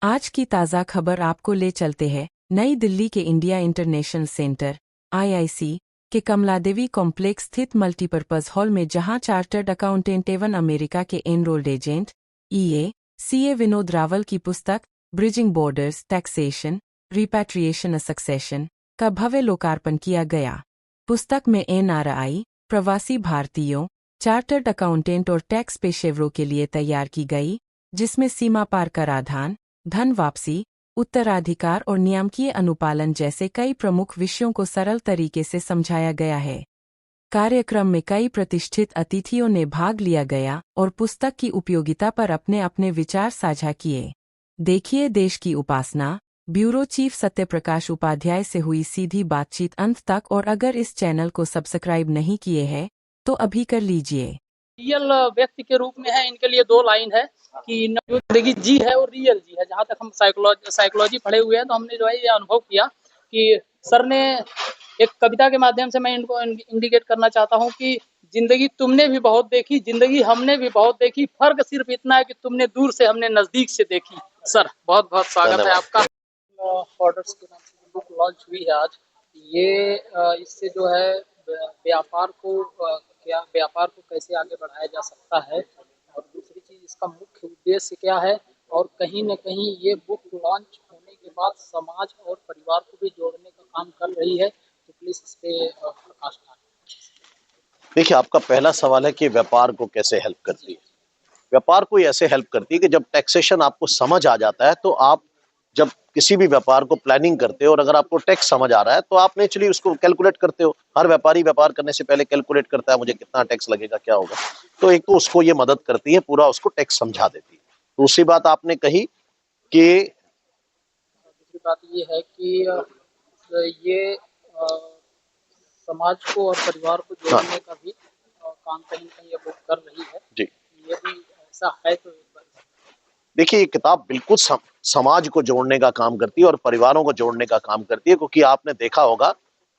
आज की ताज़ा खबर आपको ले चलते हैं नई दिल्ली के इंडिया इंटरनेशनल सेंटर (IIC) के कमलादेवी कॉम्प्लेक्स स्थित मल्टीपर्पज़ हॉल में, जहां चार्टर्ड अकाउंटेंट एवं अमेरिका के enrolled agent CA Vinod Rawal की पुस्तक ब्रिजिंग बॉर्डर्स, टैक्सेशन, रिपैट्रिएशन अ सक्सेशन का भव्य लोकार्पण किया गया। पुस्तक में NRI, प्रवासी भारतीयों, चार्टर्ड अकाउंटेंट और टैक्स पेशेवरों के लिए तैयार की गई, जिसमें सीमा पार कराधान, धन वापसी, उत्तराधिकार और नियामकीय अनुपालन जैसे कई प्रमुख विषयों को सरल तरीके से समझाया गया है। कार्यक्रम में कई प्रतिष्ठित अतिथियों ने भाग लिया गया और पुस्तक की उपयोगिता पर अपने अपने विचार साझा किए। देखिए देश की उपासना, ब्यूरो चीफ सत्यप्रकाश उपाध्याय से हुई सीधी बातचीत अंत तक, और अगर इस चैनल को सब्सक्राइब नहीं किए हैं तो अभी कर लीजिए। रियल व्यक्ति के रूप में है, इनके लिए दो लाइन है कि जो जिंदगी जी है और रियल जी है। जहाँ तक हम साइकोलॉजी पढ़े हुए हैं तो हमने जो है ये अनुभव किया कि सर ने एक कविता के माध्यम से मैं इनको इंडिकेट करना चाहता हूँ कि जिंदगी तुमने भी बहुत देखी, जिंदगी हमने भी बहुत देखी, फर्क सिर्फ इतना है कि तुमने दूर से, हमने नजदीक से देखी। सर बहुत बहुत स्वागत है आपका। ऑर्डर्स के नाम से बुक लॉन्च हुई है आज। ये इससे जो है व्यापार को कैसे आगे बढ़ाया जा सकता है, और दूसरी चीज इसका मुख्य उद्देश्य क्या है, और कहीं न कहीं ये बुक लॉन्च होने के बाद समाज और परिवार को भी जोड़ने का काम कर रही है। तो प्लीज इस पे प्रकाश डालें। देखिए, आपका पहला सवाल है कि व्यापार को कैसे हेल्प करती है। व्यापार को ऐसे हेल्प करती है कि जब टैक्सेशन आपको समझ आ जाता है तो आप जब किसी भी व्यापार को प्लानिंग करते हो और अगर आपको टैक्स समझ आ रहा है तो आप नेचुरली उसको कैलकुलेट करते हो। हर व्यापारी व्यापार करने से पहले कैलकुलेट करता है मुझे कितना टैक्स लगेगा, क्या होगा। तो एक तो उसको ये मदद करती है, पूरा उसको टैक्स समझा देती है। दूसरी बात आपने कही कि दूसरी बात ये है कि ये समाज को और परिवार को जोड़ने का भी काम कहीं न कहीं ये बुक कर रही है। जी, ये भी ऐसा है तो एक बार देखिए, ये किताब बिल्कुल समाज को जोड़ने का काम करती है और परिवारों को जोड़ने का काम करती है, क्योंकि आपने देखा होगा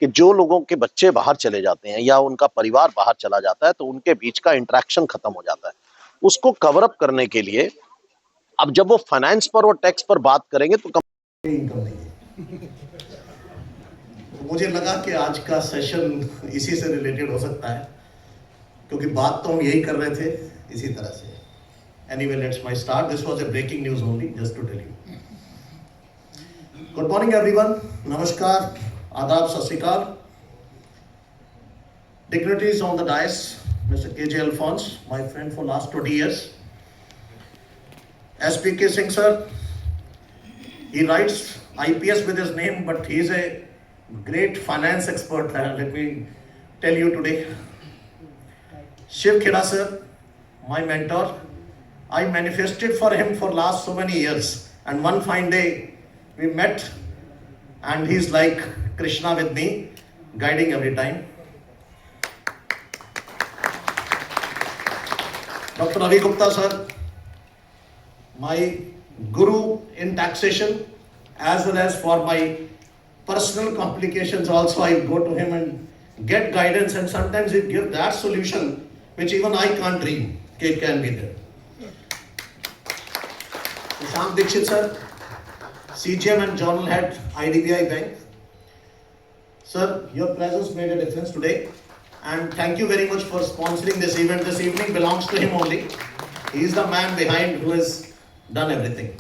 कि जो लोगों के बच्चे बाहर चले जाते हैं या उनका परिवार बाहर चला जाता है तो उनके बीच का इंटरेक्शन खत्म हो जाता है। उसको कवर अप करने के लिए अब जब वो फाइनेंस पर और टैक्स पर बात करेंगे तो इनकम नहीं है। तो मुझे लगा कि आज का सेशन इसी से रिलेटेड हो सकता है, क्योंकि बात तो हम यही कर रहे थे इसी तरह से। Anyway, let's my start. This was a breaking news only, just to tell you. Good morning, everyone. Namaskar, Adab, Sat Sri Akal. Dignitaries on the dais, Mr. KJ Alphonse, my friend for last 20 years. SPK Singh sir, he writes IPS with his name, but he is a great finance expert. Let me tell you today. Shiv Kheda sir, my mentor. I manifested for him for last so many years, and one fine day we met and he's like Krishna with me, guiding every time. Dr. Ravi Gupta sir, my guru in taxation, as well as for my personal complications also I go to him and get guidance, and sometimes he gives that solution which even I can't dream it can be there. Sham Dixit sir, CGM and Journal Head, IDBI Bank. Sir, your presence made a difference today, and thank you very much for sponsoring this event. This evening belongs to him only. He is the man behind who has done everything.